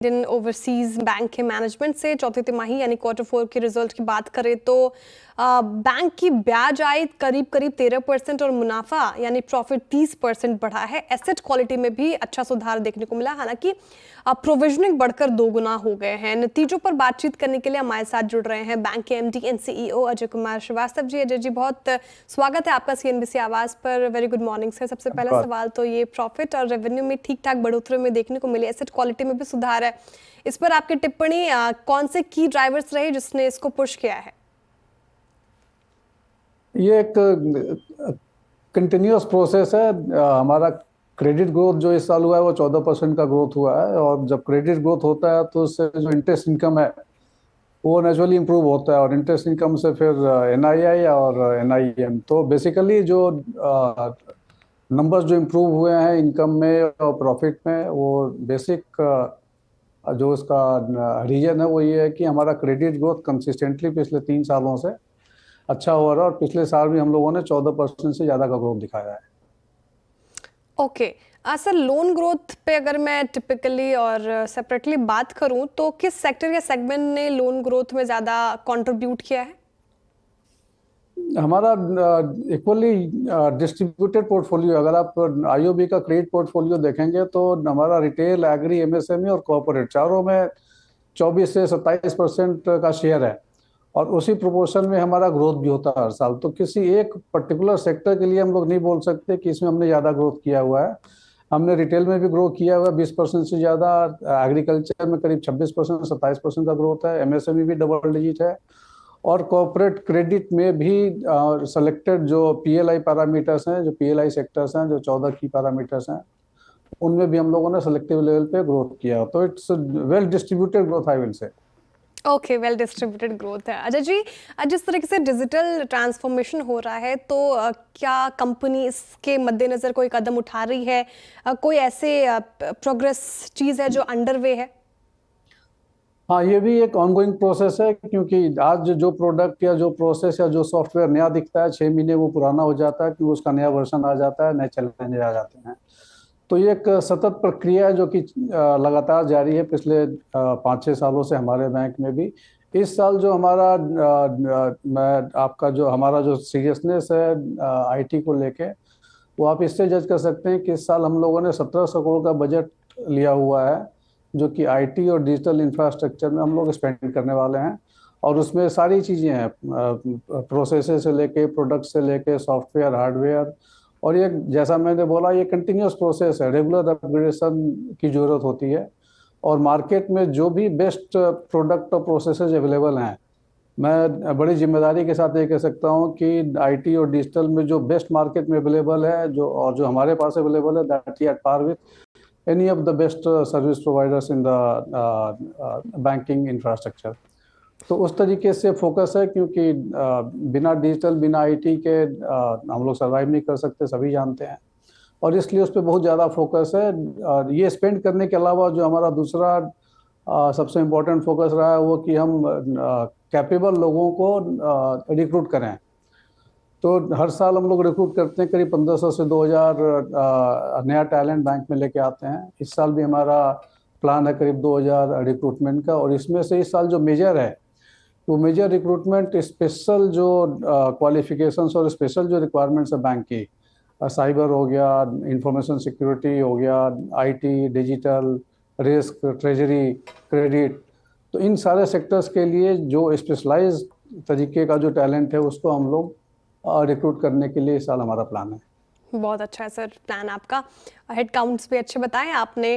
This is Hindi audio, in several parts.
इंडियन ओवरसीज बैंक के मैनेजमेंट से चौथी तिमाही यानी Q4 के रिजल्ट की बात करें तो बैंक की ब्याज आय करीब 13% और मुनाफा यानी प्रॉफिट 30% बढ़ा है। एसेट क्वालिटी में भी अच्छा सुधार देखने को मिला, हालांकि प्रोविजनिंग बढ़कर 2 गुना हो गए हैं। नतीजों पर बातचीत करने के लिए हमारे साथ जुड़ रहे हैं बैंक के MD and CEO Ajay Kumar Srivastava ji. Ajay ji, बहुत स्वागत है आपका CNBC आवाज पर। Very good morning sir. सबसे पहला सवाल तो ये प्रॉफिट और रेवेन्यू में ठीक ठाक बढ़ोतरी में देखने को मिली, एसेट क्वालिटी में भी सुधार है, इस पर आपकी टिप्पणी, कौन से की ड्राइवर्स रहे जिसने इसको पुश किया है? ये एक कंटिन्यूअस प्रोसेस है। हमारा क्रेडिट ग्रोथ जो इस साल हुआ है वो 14% का ग्रोथ हुआ है, और जब क्रेडिट ग्रोथ होता है तो उससे जो इंटरेस्ट इनकम है वो नेचुरली इम्प्रूव होता है, और इंटरेस्ट इनकम से फिर NII और NIM। तो बेसिकली जो नंबर्स जो इम्प्रूव हुए हैं इनकम में और प्रॉफिट में, वो बेसिक जो उसका रीजन है वो ये है कि हमारा क्रेडिट ग्रोथ कंसिस्टेंटली पिछले 3 सालों से अच्छा हो रहा है, और पिछले साल भी हम लोगों ने 14% से ज़्यादा का ग्रोथ दिखाया है। ओके सर, लोन ग्रोथ पे अगर मैं टिपिकली और सेपरेटली बात करूं तो किस सेक्टर या सेगमेंट ने लोन ग्रोथ में ज़्यादा कंट्रीब्यूट किया है? हमारा इक्वली डिस्ट्रीब्यूटेड पोर्टफोलियो, अगर आप IOB का क्रेडिट पोर्टफोलियो देखेंगे तो हमारा रिटेल, एग्री, MSME और कॉर्पोरेट चारों में 24 से 27% का शेयर है, और उसी प्रोपोर्शन में हमारा ग्रोथ भी होता है हर साल। तो किसी एक पर्टिकुलर सेक्टर के लिए हम लोग नहीं बोल सकते कि इसमें हमने ज़्यादा ग्रोथ किया हुआ है। हमने रिटेल में भी ग्रो किया हुआ है 20% से ज़्यादा, एग्रीकल्चर में करीब 26%, 27% का ग्रोथ है, MSME भी डबल डिजिट है, और कॉर्पोरेट क्रेडिट में भी सेलेक्टेड जो PLI पैरामीटर्स हैं, जो PLI सेक्टर्स हैं, जो 14 की पैरामीटर्स हैं, उनमें भी हम लोगों ने सेलेक्टिव लेवल पे ग्रोथ किया। तो it's well distributed growth, I will say. Okay, well distributed growth है। अजय जी, जिस तरीके से डिजिटल ट्रांसफॉर्मेशन हो रहा है तो क्या कंपनी इसके मद्देनजर कोई कदम उठा रही है? कोई ऐसे प्रोग्रेस चीज़ है जो अंडरवे है? हाँ, ये भी एक ऑनगोइंग प्रोसेस है, क्योंकि आज जो प्रोडक्ट या जो प्रोसेस या जो सॉफ्टवेयर नया दिखता है 6 महीने वो पुराना हो जाता है, क्योंकि उसका नया वर्जन आ जाता है, नए चैलेंज आ जाते हैं। तो ये एक सतत प्रक्रिया है जो कि लगातार जारी है पिछले 5-6 सालों से हमारे बैंक में भी। इस साल जो हमारा मैं आपका जो हमारा जो सीरियसनेस है IT को लेके, वो आप इससे जज कर सकते हैं कि इस साल हम लोगों ने 1700 करोड़ का बजट लिया हुआ है, जो कि IT और डिजिटल इंफ्रास्ट्रक्चर में हम लोग स्पेंड करने वाले हैं। और उसमें सारी चीज़ें हैं, प्रोसेस से लेके, प्रोडक्ट से लेके, सॉफ्टवेयर, हार्डवेयर, और ये जैसा मैंने बोला ये कंटिन्यूस प्रोसेस है, रेगुलर अपग्रेडेशन की ज़रूरत होती है। और मार्केट में जो भी बेस्ट प्रोडक्ट और प्रोसेसेस अवेलेबल हैं, मैं बड़ी जिम्मेदारी के साथ ये कह सकता हूँ कि IT और डिजिटल में जो बेस्ट मार्केट में अवेलेबल है, जो हमारे पास अवेलेबल है, that at par with any of the best service providers in the banking infrastructure। तो उस तरीके से फोकस है, क्योंकि बिना डिजिटल, बिना IT के हम लोग सर्वाइव नहीं कर सकते, सभी जानते हैं, और इसलिए उस पर बहुत ज़्यादा फोकस है। और ये स्पेंड करने के अलावा जो हमारा दूसरा सबसे इम्पोर्टेंट फोकस रहा है वो कि हम कैपेबल लोगों को रिक्रूट करें। तो हर साल हम लोग रिक्रूट करते हैं, करीब 1500 से 2000 नया टैलेंट बैंक में लेके आते हैं। इस साल भी हमारा प्लान है करीब 2000 रिक्रूटमेंट का, और इसमें से इस साल जो मेजर है वो मेजर रिक्रूटमेंट स्पेशल जो क्वालिफिकेशंस और स्पेशल जो रिक्वायरमेंट्स है बैंक की, साइबर हो गया, इंफॉर्मेशन सिक्योरिटी हो गया, IT, digital, risk, treasury, credit, तो इन सारे सेक्टर्स के लिए जो स्पेशलाइज तरीके का जो टैलेंट है उसको हम लोग रिक्रूट करने के लिए इस साल हमारा प्लान है। बहुत अच्छा है सर प्लान आपका, हेड काउंट्स भी अच्छे बताए आपने।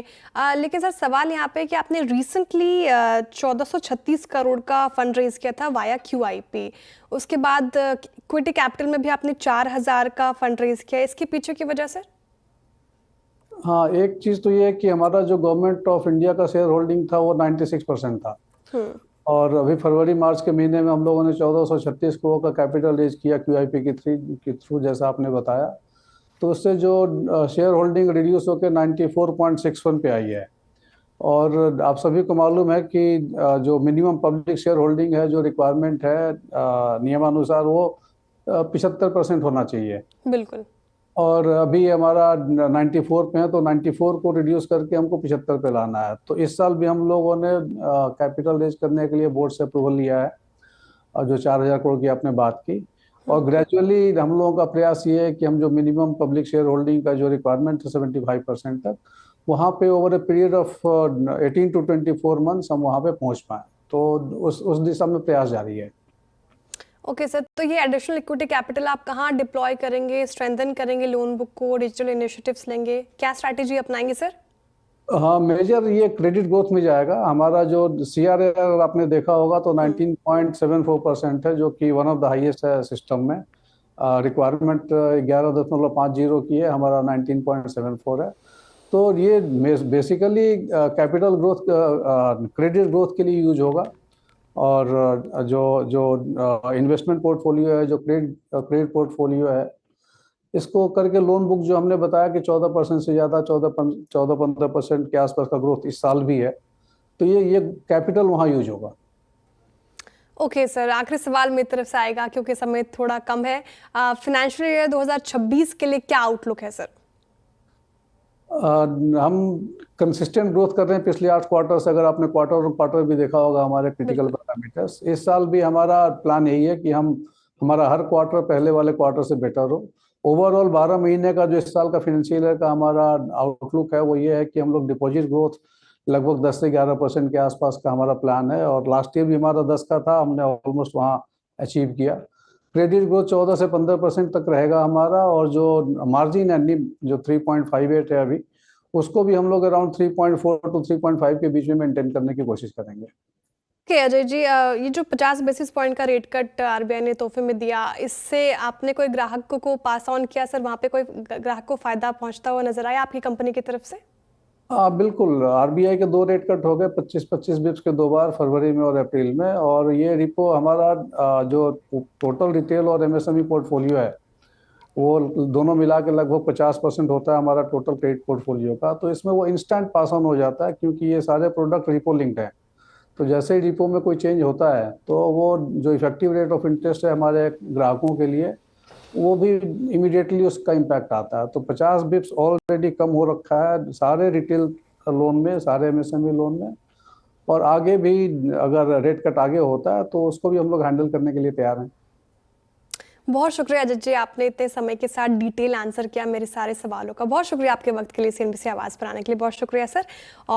लेकिन सर सवाल यहाँ पे कि आपने रिसेंटली 1436 करोड़ का फंड रेज किया था वाया QIP, उसके बाद इक्विटी कैपिटल में भी आपने 4000 का फंड रेज किया, इसके पीछे की वजह सर? हाँ, एक चीज़ तो ये है कि हमारा जो गवर्नमेंट ऑफ इंडिया का शेयर होल्डिंग था वो 96% था, और अभी फरवरी मार्च के महीने में हम लोगों ने 1436 करोड़ का कैपिटल रेज किया QIP के थ्रू, जैसा आपने बताया। तो उससे जो शेयर होल्डिंग रिड्यूस होकर 94.61 पे आई है, और आप सभी को मालूम है कि जो मिनिमम पब्लिक शेयर होल्डिंग है, जो रिक्वायरमेंट है नियमानुसार, वो 75% होना चाहिए। बिल्कुल। और अभी हमारा 94 पे है, तो 94 को रिड्यूस करके हमको 75 पे लाना है। तो इस साल भी हम लोगों ने कैपिटल रेज करने के लिए बोर्ड से अप्रूवल लिया है, और जो 4,000 करोड़ की आपने बात की। और ग्रेजुअली हम लोगों का प्रयास ये है कि हम जो मिनिमम पब्लिक शेयर होल्डिंग का जो रिक्वायरमेंट है 75% तक, वहाँ पे over a period of 18 to 24 months हम वहाँ पे पहुँच पाएँ। तो उस दिशा में प्रयास जारी है। ओके सर, तो ये एडिशनल इक्विटी कैपिटल आप कहाँ डिप्लॉय करेंगे, स्ट्रेंथन करेंगे लोन बुक को, डिजिटल इनिशिएटिव्स लेंगे, क्या स्ट्रैटेजी अपनाएंगे सर? हाँ, मेजर ये क्रेडिट ग्रोथ में जाएगा। हमारा जो CRAR आपने देखा होगा तो 19.74% है, जो कि वन ऑफ द हाईएस्ट है सिस्टम में। रिक्वायरमेंट 11.50 की है, हमारा 19.74 है। तो ये basically capital growth, credit growth के लिए यूज होगा। और जो जो इन्वेस्टमेंट पोर्टफोलियो है, जो क्रेडिट पोर्टफोलियो है, इसको करके लोन बुक जो हमने बताया कि 14% से ज़्यादा 14-15% के आसपास का ग्रोथ इस साल भी है। तो ये कैपिटल वहाँ यूज होगा। ओके सर, आखिरी सवाल मेरी तरफ से आएगा क्योंकि समय थोड़ा कम है। फाइनेंशियल ईयर 2026 के लिए क्या आउटलुक है सर? हम कंसिस्टेंट ग्रोथ कर रहे हैं पिछले 8 क्वार्टर से। अगर आपने क्वार्टर भी देखा होगा हमारे क्रिटिकल बिल्कुल। पैरामीटर्स, इस साल भी हमारा प्लान यही है कि हमारा हर क्वार्टर पहले वाले क्वार्टर से बेटर हो। ओवरऑल 12 महीने का जो इस साल का फाइनेंशियल ईयर का हमारा आउटलुक है वो ये है कि हम लोग डिपॉजिट ग्रोथ लगभग 10 से 11% के आसपास का हमारा प्लान है। और लास्ट ईयर भी हमारा 10 का था, हमने ऑलमोस्ट वहाँ अचीव किया। क्रेडिट ग्रोथ 14 से 15% तक रहेगा हमारा। और जो मार्जिन है निम जो 3.58 है अभी, उसको भी हम लोग अराउंड 3.4 to 3.5 के बीच में मेंटेन करने की कोशिश करेंगे। ओके अजय जी, ये जो 50 बेसिस पॉइंट का रेट कट आरबीआई ने तोहफे में दिया, इससे आपने कोई ग्राहक को पास ऑन किया सर? वहाँ पे कोई ग्राहक को फायदा पहुँचता हुआ नजर आया आपकी कंपनी की तरफ से? हाँ बिल्कुल, RBI के 2 रेट कट हो गए, 25-25 बिप्स के 2 बार, फरवरी में और अप्रैल में। और ये रिपो हमारा जो टोटल रिटेल और MSME पोर्टफोलियो है, वो दोनों मिला के लगभग 50% होता है हमारा टोटल क्रेडिट पोर्टफोलियो का। तो इसमें वो इंस्टेंट पास ऑन हो जाता है, क्योंकि ये सारे प्रोडक्ट रिपो लिंक्ड हैं। तो जैसे ही रिपो में कोई चेंज होता है, तो वो जो इफेक्टिव रेट ऑफ इंटरेस्ट है हमारे ग्राहकों के लिए, वो भी इमीडिएटली उसका इम्पैक्ट आता है। तो 50 बिप्स ऑलरेडी कम हो रखा है सारे रिटेल लोन में, सारे MSME लोन में। और आगे भी अगर रेट कट आगे होता है तो उसको भी हम लोग हैंडल करने के लिए तैयार हैं। बहुत शुक्रिया अजय जी, आपने इतने समय के साथ डिटेल आंसर किया मेरे सारे सवालों का। बहुत शुक्रिया आपके वक्त के लिए CNBC आवाज़ पर आने के लिए। बहुत शुक्रिया सर।